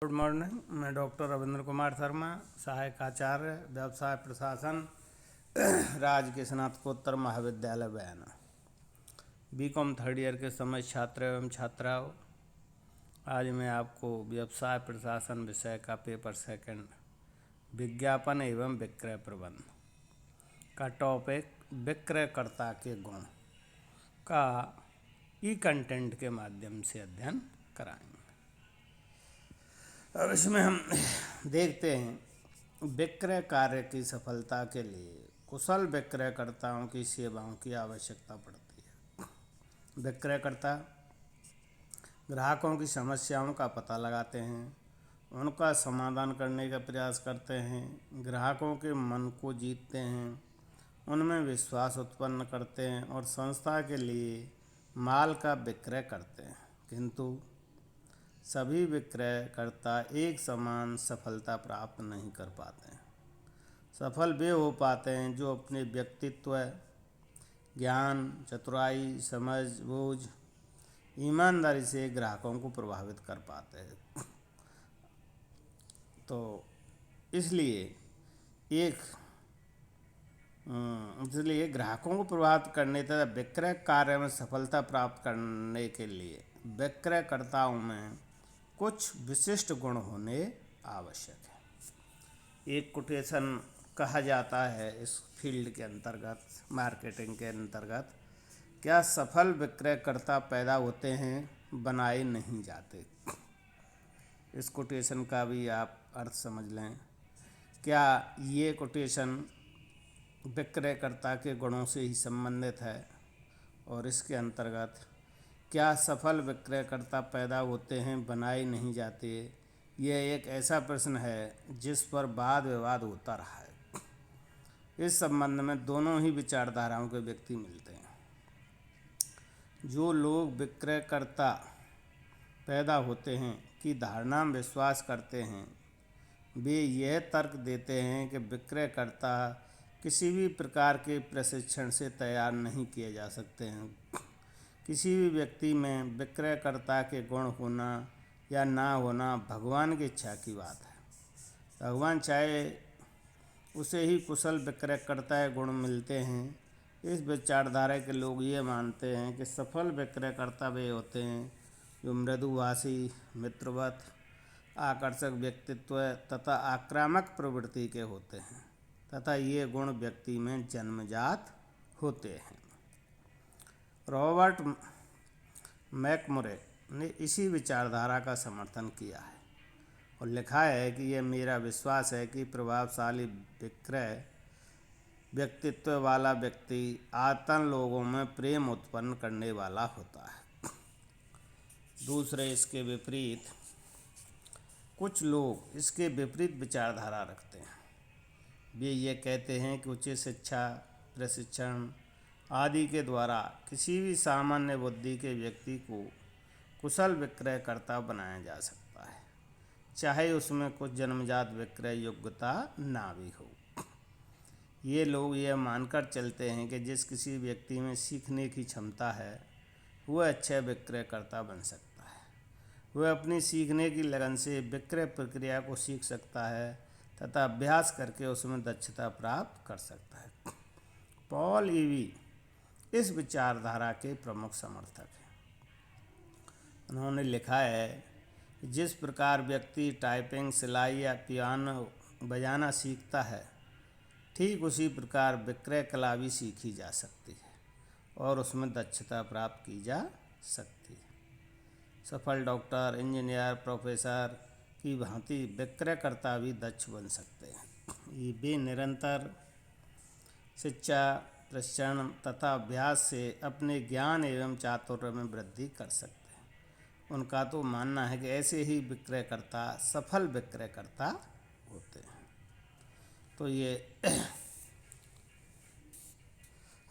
Good morning. मैं doctor Ravindra Kumar Sharma, सहायक आचार्य व्यवसाय प्रशासन, राजकीय स्नातकोत्तर महाविद्यालय बयाना। बीकॉम थर्ड ईयर के समस्त छात्र एवं छात्राओं, आज मैं आपको व्यवसाय प्रशासन विषय का पेपर सेकंड विज्ञापन एवं विक्रय प्रबंध का टॉपिक विक्रयकर्ता के गुण का ई कंटेंट के माध्यम से अध्ययन कराएंगे। अब इसमें हम देखते हैं विक्रय कार्य की सफलता के लिए कुशल विक्रयकर्ताओं की सेवाओं की आवश्यकता पड़ती है। विक्रयकर्ता ग्राहकों की समस्याओं का पता लगाते हैं, उनका समाधान करने का प्रयास करते हैं, ग्राहकों के मन को जीतते हैं, उनमें विश्वास उत्पन्न करते हैं और संस्था के लिए माल का विक्रय करते हैं। किंतु सभी विक्रयकर्ता एक समान सफलता प्राप्त नहीं कर पाते हैं। सफल वे हो पाते हैं जो अपने व्यक्तित्व, ज्ञान, चतुराई, समझ, बूझ, ईमानदारी से ग्राहकों को प्रभावित कर पाते हैं। तो इसलिए ग्राहकों को प्रभावित करने तथा विक्रय कार्य में सफलता प्राप्त करने के लिए विक्रयकर्ताओं में कुछ विशिष्ट गुण होने आवश्यक है। एक कोटेशन कहा जाता है इस फील्ड के अंतर्गत, मार्केटिंग के अंतर्गत, क्या सफल विक्रयकर्ता पैदा होते हैं, बनाए नहीं जाते। इस कोटेशन का भी आप अर्थ समझ लें। क्या ये कोटेशन विक्रयकर्ता के गुणों से ही संबंधित है और इसके अंतर्गत क्या सफल विक्रयकर्ता पैदा होते हैं, बनाए नहीं जाते, यह एक ऐसा प्रश्न है जिस पर वाद विवाद होता रहा है। इस संबंध में दोनों ही विचारधाराओं के व्यक्ति मिलते हैं। जो लोग विक्रयकर्ता पैदा होते हैं की धारणा में विश्वास करते हैं, वे यह तर्क देते हैं कि विक्रयकर्ता किसी भी प्रकार के प्रशिक्षण से तैयार नहीं किए जा सकते हैं। किसी भी व्यक्ति में विक्रयकर्ता के गुण होना या ना होना भगवान की इच्छा की बात है। भगवान चाहे उसे ही कुशल विक्रयकर्ता के गुण मिलते हैं। इस विचारधारा के लोग ये मानते हैं कि सफल विक्रयकर्ता वे होते हैं जो मृदुभाषी, मित्रवत, आकर्षक व्यक्तित्व तथा आक्रामक प्रवृत्ति के होते हैं तथा ये गुण व्यक्ति में जन्मजात होते हैं। रॉबर्ट मैकमुरे ने इसी विचारधारा का समर्थन किया है और लिखा है कि यह मेरा विश्वास है कि प्रभावशाली विक्रय व्यक्तित्व वाला व्यक्ति आतन लोगों में प्रेम उत्पन्न करने वाला होता है। दूसरे इसके विपरीत कुछ लोग इसके विपरीत विचारधारा रखते हैं। वे ये कहते हैं कि उचित शिक्षा, प्रशिक्षण आदि के द्वारा किसी भी सामान्य बुद्धि के व्यक्ति को कुशल विक्रयकर्ता बनाया जा सकता है, चाहे उसमें कुछ जन्मजात विक्रय योग्यता ना भी हो। ये लोग यह मानकर चलते हैं कि जिस किसी व्यक्ति में सीखने की क्षमता है वह अच्छा विक्रयकर्ता बन सकता है। वह अपनी सीखने की लगन से विक्रय प्रक्रिया को सीख सकता है तथा अभ्यास करके उसमें दक्षता प्राप्त कर सकता है। पॉल ईवी इस विचारधारा के प्रमुख समर्थक हैं। उन्होंने लिखा है कि जिस प्रकार व्यक्ति टाइपिंग, सिलाई या पियानो बजाना सीखता है, ठीक उसी प्रकार विक्रय कला भी सीखी जा सकती है और उसमें दक्षता प्राप्त की जा सकती है। सफल डॉक्टर, इंजीनियर, प्रोफेसर की भांति विक्रयकर्ता भी दक्ष बन सकते हैं। ये वे निरंतर शिक्षा, प्रशिक्षण तथा अभ्यास से अपने ज्ञान एवं चातुर्य में वृद्धि कर सकते हैं। उनका तो मानना है कि ऐसे ही विक्रयकर्ता सफल विक्रयकर्ता होते हैं। तो ये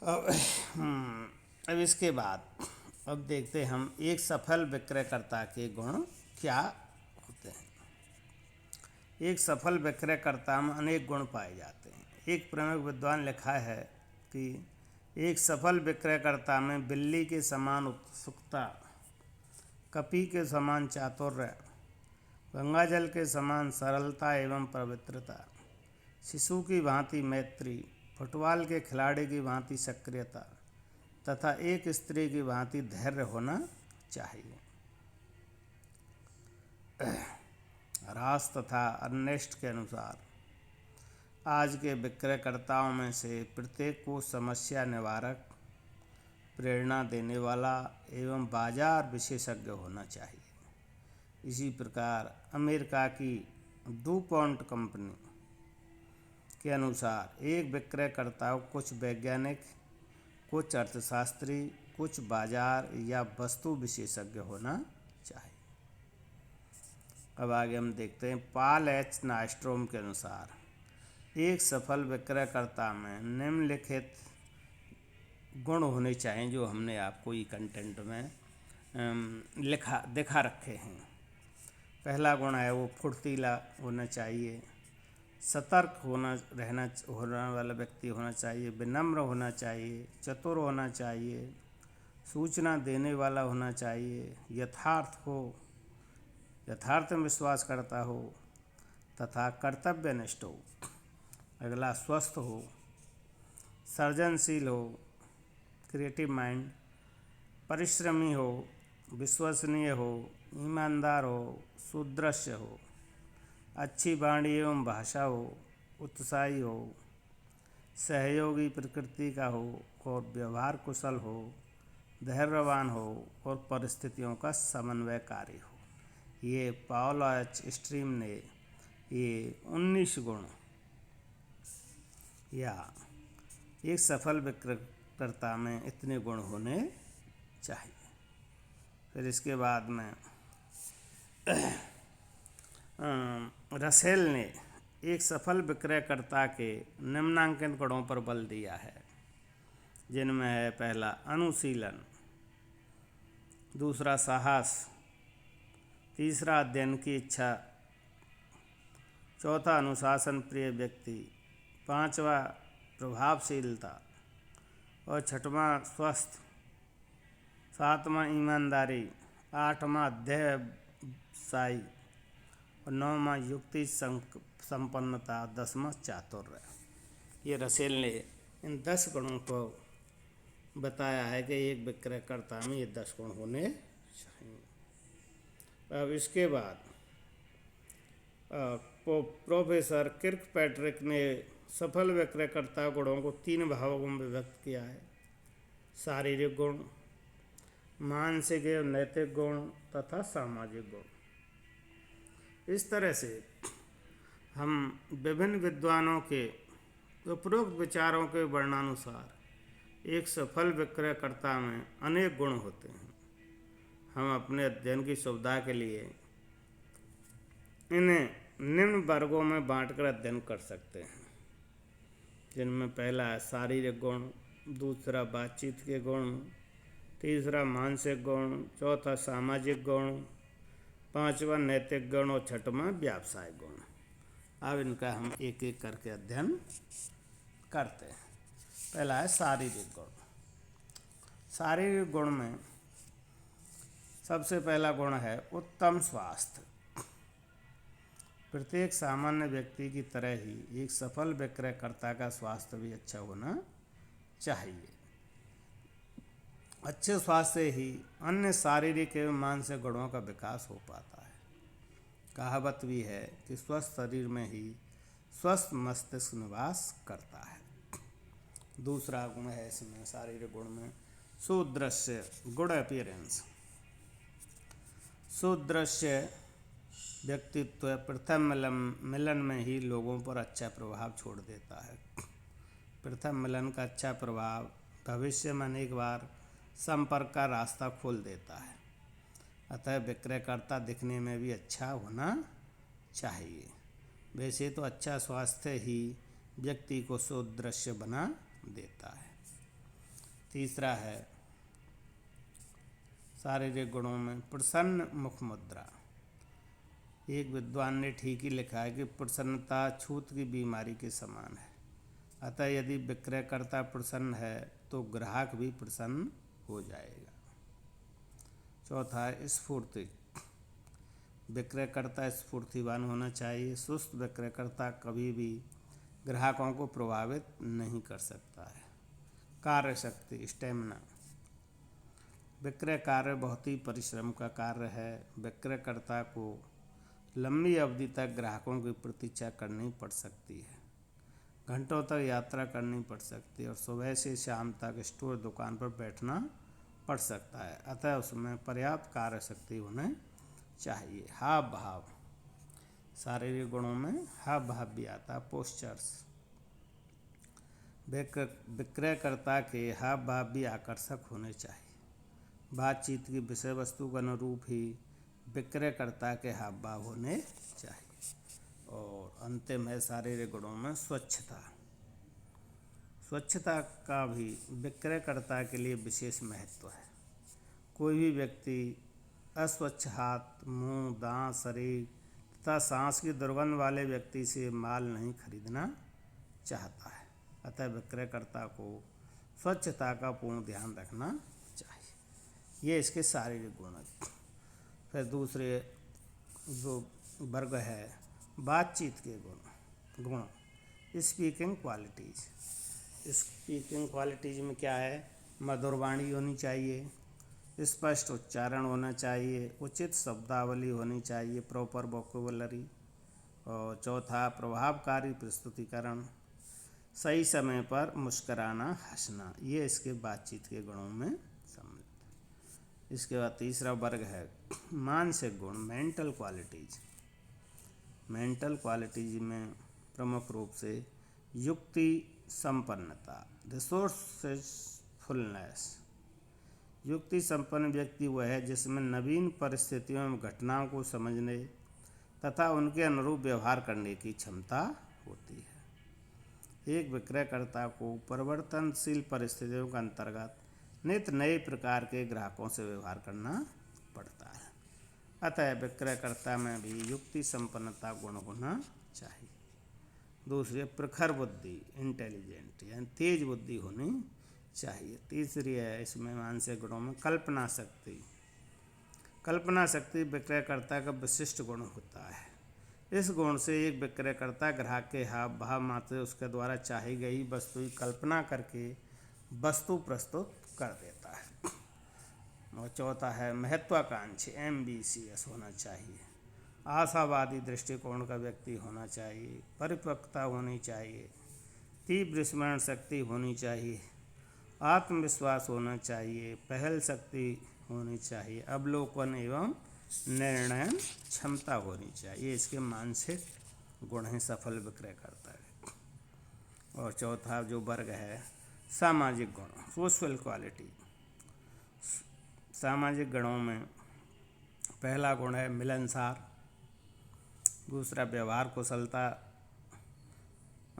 अब इसके बाद अब देखते हैं हम एक सफल विक्रयकर्ता के गुण क्या होते हैं। एक सफल विक्रयकर्ता में अनेक गुण पाए जाते हैं। एक प्रमुख विद्वान लिखा है कि एक सफल विक्रयकर्ता में बिल्ली के समान उत्सुकता, कपी के समान चातुर्य, गंगा जल के समान सरलता एवं पवित्रता, शिशु की भांति मैत्री, फुटबॉल के खिलाड़ी की भांति सक्रियता तथा एक स्त्री की भांति धैर्य होना चाहिए। रास तथा अर्नेस्ट के अनुसार आज के विक्रयकर्ताओं में से प्रत्येक को समस्या निवारक, प्रेरणा देने वाला एवं बाजार विशेषज्ञ होना चाहिए। इसी प्रकार अमेरिका की डूपॉन्ट कंपनी के अनुसार एक विक्रयकर्ता को कुछ वैज्ञानिक, कुछ अर्थशास्त्री, कुछ बाजार या वस्तु विशेषज्ञ होना चाहिए। अब आगे हम देखते हैं पॉल एच नास्ट्रोम के अनुसार एक सफल विक्रयकर्ता में निम्नलिखित गुण होने चाहिए, जो हमने आपको ई कंटेंट में दिखा रखे हैं। पहला गुण है वो फुर्तीला होना चाहिए, सतर्क होने वाला व्यक्ति होना चाहिए, विनम्र होना चाहिए, चतुर होना चाहिए, सूचना देने वाला होना चाहिए, यथार्थ में विश्वास करता हो तथा कर्तव्यनिष्ठ हो। अगला स्वस्थ हो, सृजनशील हो, क्रिएटिव माइंड, परिश्रमी हो, विश्वसनीय हो, ईमानदार हो, सुदृश्य हो, अच्छी वाणी एवं भाषा हो, उत्साही हो, सहयोगी प्रकृति का हो और व्यवहार कुशल हो, धैर्यवान हो और परिस्थितियों का समन्वयकारी हो। ये पॉल एच स्ट्रीम ने ये 19 गुण या एक सफल विक्रयकर्ता में इतने गुण होने चाहिए। फिर इसके बाद में रसेल ने एक सफल विक्रयकर्ता के निम्नांकित गुणों पर बल दिया है, जिनमें है पहला अनुशीलन, दूसरा साहस, तीसरा अध्ययन की इच्छा, चौथा अनुशासन प्रिय व्यक्ति, पांचवा प्रभावशीलता और छठवां स्वस्थ, सातवां ईमानदारी, आठवां अध्यवसायी और नौवां युक्ति संपन्नता, 10वां चातुर्य। ये रसेल ने इन 10 गुणों को बताया है कि एक विक्रयकर्ता में ये 10 गुण होने चाहिए। अब इसके बाद प्रोफेसर किर्कपैट्रिक ने सफल विक्रयकर्ता गुणों को 3 भागों में विभक्त किया है: शारीरिक गुण, मानसिक एवं नैतिक गुण तथा सामाजिक गुण। इस तरह से हम विभिन्न विद्वानों के उपरोक्त विचारों के वर्णानुसार एक सफल विक्रयकर्ता में अनेक गुण होते हैं। हम अपने अध्ययन की सुविधा के लिए इन्हें निम्न वर्गों में बांटकर अध्ययन कर सकते हैं, जिनमें पहला है शारीरिक गुण, दूसरा बातचीत के गुण, तीसरा मानसिक गुण, चौथा सामाजिक गुण, पांचवा नैतिक गुण और छठवां व्यावसायिक गुण। अब इनका हम एक एक करके अध्ययन करते हैं। पहला है शारीरिक गुण। शारीरिक गुण में सबसे पहला गुण है उत्तम स्वास्थ्य। प्रत्येक सामान्य व्यक्ति की तरह ही एक सफल विक्रयकर्ता का स्वास्थ्य भी अच्छा होना चाहिए। अच्छे स्वास्थ्य से ही अन्य शारीरिक एवं मानसिक गुणों का विकास हो पाता है। कहावत भी है कि स्वस्थ शरीर में ही स्वस्थ मस्तिष्क निवास करता है। दूसरा गुण है इसमें शारीरिक गुण में सुदृश्य, गुड अपीयरेंस। सुदृश्य व्यक्तित्व प्रथम मिलन में ही लोगों पर अच्छा प्रभाव छोड़ देता है। प्रथम मिलन का अच्छा प्रभाव भविष्य में अनेक बार संपर्क का रास्ता खोल देता है। अतः विक्रयकर्ता दिखने में भी अच्छा होना चाहिए। वैसे तो अच्छा स्वास्थ्य ही व्यक्ति को सुदृश्य बना देता है। तीसरा है शारीरिक गुणों में प्रसन्न मुख मुद्रा। एक विद्वान ने ठीक ही लिखा है कि प्रसन्नता छूत की बीमारी के समान है। अतः यदि विक्रयकर्ता प्रसन्न है तो ग्राहक भी प्रसन्न हो जाएगा। चौथा है स्फूर्ति। विक्रयकर्ता स्फूर्तिवान होना चाहिए। सुस्त विक्रयकर्ता कभी भी ग्राहकों को प्रभावित नहीं कर सकता है। कार्य शक्ति स्टेमिना, विक्रय कार्य बहुत ही परिश्रम का कार्य है। विक्रयकर्ता को लंबी अवधि तक ग्राहकों की प्रतीक्षा करनी पड़ सकती है, घंटों तक यात्रा करनी पड़ सकती है और सुबह से शाम तक स्टोर दुकान पर बैठना पड़ सकता है। अतः उसमें पर्याप्त कार्य शक्ति होने चाहिए। हाव भाव, शारीरिक गुणों में हाव भाव भी आता है। पोस्चर्स, विक्रयकर्ता के हाव भाव भी आकर्षक होने चाहिए। बातचीत की विषय वस्तु के अनुरूप ही विक्रयकर्ता के हाव भाव होने चाहिए। और अंतिम है शारीरिक गुणों में स्वच्छता। स्वच्छता का भी विक्रयकर्ता के लिए विशेष महत्व है। कोई भी व्यक्ति अस्वच्छ हाथ, मुंह, दांत, शरीर तथा सांस की दुर्गंध वाले व्यक्ति से माल नहीं खरीदना चाहता है। अतः विक्रयकर्ता को स्वच्छता का पूर्ण ध्यान रखना चाहिए। ये इसके शारीरिक गुण हैं। फिर दूसरे जो वर्ग है बातचीत के गुण, स्पीकिंग क्वालिटीज़। स्पीकिंग क्वालिटीज़ में क्या है? मधुर वाणी होनी चाहिए, स्पष्ट उच्चारण होना चाहिए, उचित शब्दावली होनी चाहिए, प्रॉपर वोकेबुलरी। और चौथा प्रभावकारी प्रस्तुतिकरण, सही समय पर मुस्कराना, हंसना। ये इसके बातचीत के गुणों में सम्मिलित है। इसके बाद तीसरा वर्ग है मानसिक गुण, मेंटल क्वालिटीज। मेंटल क्वालिटीज में प्रमुख रूप से युक्ति संपन्नता, रिसोर्सफुलनेस। युक्ति संपन्न व्यक्ति वह है जिसमें नवीन परिस्थितियों में घटनाओं को समझने तथा उनके अनुरूप व्यवहार करने की क्षमता होती है। एक विक्रयकर्ता को परिवर्तनशील परिस्थितियों के अंतर्गत नित्य नए प्रकार के ग्राहकों से व्यवहार करना पड़ता है। अतः विक्रयकर्ता में भी युक्ति संपन्नता गुण होना चाहिए। दूसरी प्रखर बुद्धि, इंटेलिजेंट, यानी तेज बुद्धि होनी चाहिए। तीसरी है इसमें मानसिक गुणों में कल्पना शक्ति। कल्पना शक्ति विक्रयकर्ता का विशिष्ट गुण होता है। इस गुण से एक विक्रयकर्ता ग्राहक के हाव भाव मात्र उसके द्वारा चाही गई वस्तु की कल्पना करके वस्तु प्रस्तुत कर देता है। और चौथा है महत्वाकांक्षी, एम्बिशियस होना चाहिए। आशावादी दृष्टिकोण का व्यक्ति होना चाहिए, परिपक्वता होनी चाहिए, तीव्र स्मरण शक्ति होनी चाहिए, आत्मविश्वास होना चाहिए, पहल शक्ति होनी चाहिए, अवलोकन एवं निर्णय क्षमता होनी चाहिए। इसके मानसिक गुण हैं सफल विक्रयकर्ता के। और चौथा जो वर्ग है सामाजिक गुण, सोशल क्वालिटी। सामाजिक गुणों में पहला गुण है मिलनसार, दूसरा व्यवहार कुशलता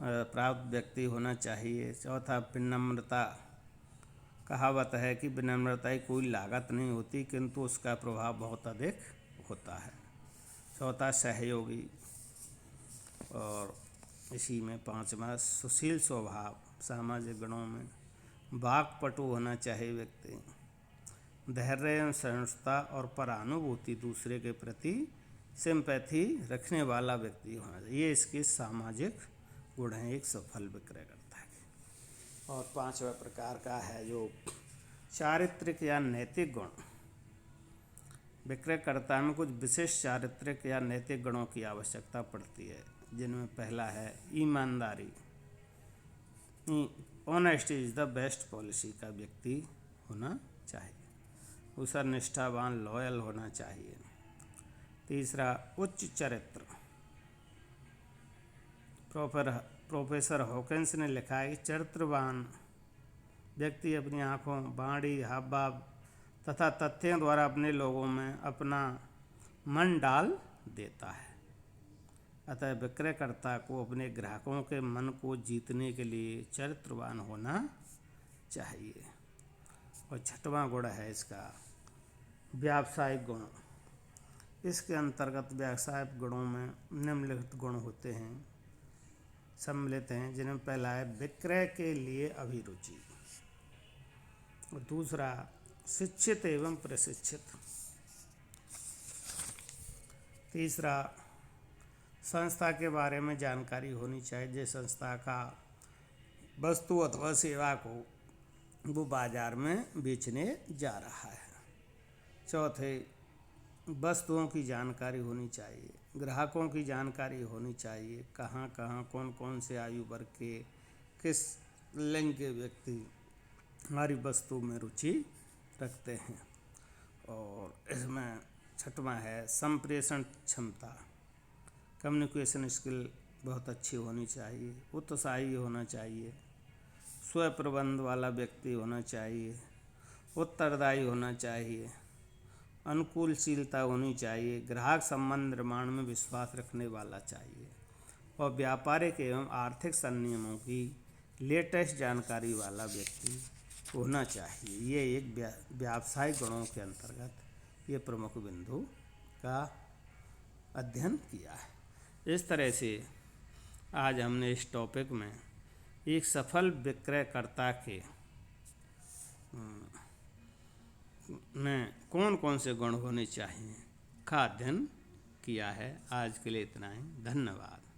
प्राप्त व्यक्ति होना चाहिए, चौथा विनम्रता। कहावत है कि विनम्रता की कोई लागत नहीं होती किंतु उसका प्रभाव बहुत अधिक होता है। चौथा सहयोगी। और इसी में पांचवा सुशील स्वभाव। सामाजिक गुणों में वाक्पटु होना चाहिए व्यक्ति, धैर्य एवं सहिष्णुता और परानुभूति, दूसरे के प्रति सिंपैथी रखने वाला व्यक्ति होना चाहिए। ये इसके सामाजिक गुण हैं एक सफल विक्रयकर्ता के। और पांचवा प्रकार का है जो चारित्रिक या नैतिक गुण। विक्रयकर्ता में कुछ विशेष चारित्रिक या नैतिक गुणों की आवश्यकता पड़ती है, जिनमें पहला है ईमानदारी। Honesty is the best policy का व्यक्ति होना चाहिए। दूसरा निष्ठावान, लॉयल होना चाहिए। तीसरा उच्च चरित्र। प्रोफेसर हॉकिंस ने लिखा है कि चरित्रवान व्यक्ति अपनी आँखों, वाणी, हाव भाव तथा तथ्यों द्वारा अपने लोगों में अपना मन डाल देता है। अतः विक्रयकर्ता को अपने ग्राहकों के मन को जीतने के लिए चरित्रवान होना चाहिए। और छठवां गुण है इसका व्यावसायिक गुण। इसके अंतर्गत व्यावसायिक गुणों में निम्नलिखित गुण होते हैं, सम्मिलित हैं, जिनमें पहला है विक्रय के लिए अभिरुचि, और दूसरा शिक्षित एवं प्रशिक्षित। तीसरा, संस्था के बारे में जानकारी होनी चाहिए। जिस संस्था का वस्तु अथवा सेवा को वो बाजार में बेचने जा रहा है। चौथे, वस्तुओं की जानकारी होनी चाहिए, ग्राहकों की जानकारी होनी चाहिए, कहाँ कहाँ कौन कौन से आयु वर्ग के, किस लिंग के व्यक्ति हमारी वस्तु में रुचि रखते हैं। और इसमें छठवां है संप्रेषण क्षमता, कम्युनिकेशन स्किल बहुत अच्छी होनी चाहिए, उत्साही होना चाहिए, स्वप्रबंध वाला व्यक्ति होना चाहिए, उत्तरदायी होना चाहिए, अनुकूलशीलता होनी चाहिए, ग्राहक संबंध निर्माण में विश्वास रखने वाला चाहिए और व्यापारिक एवं आर्थिक संनियमों की लेटेस्ट जानकारी वाला व्यक्ति होना चाहिए। ये एक व्यावसायिक गुणों के अंतर्गत ये प्रमुख बिंदु का अध्ययन किया है। इस तरह से आज हमने इस टॉपिक में एक सफल विक्रयकर्ता के में कौन कौन से गुण होने चाहिए का अध्ययन किया है। आज के लिए इतना ही, धन्यवाद।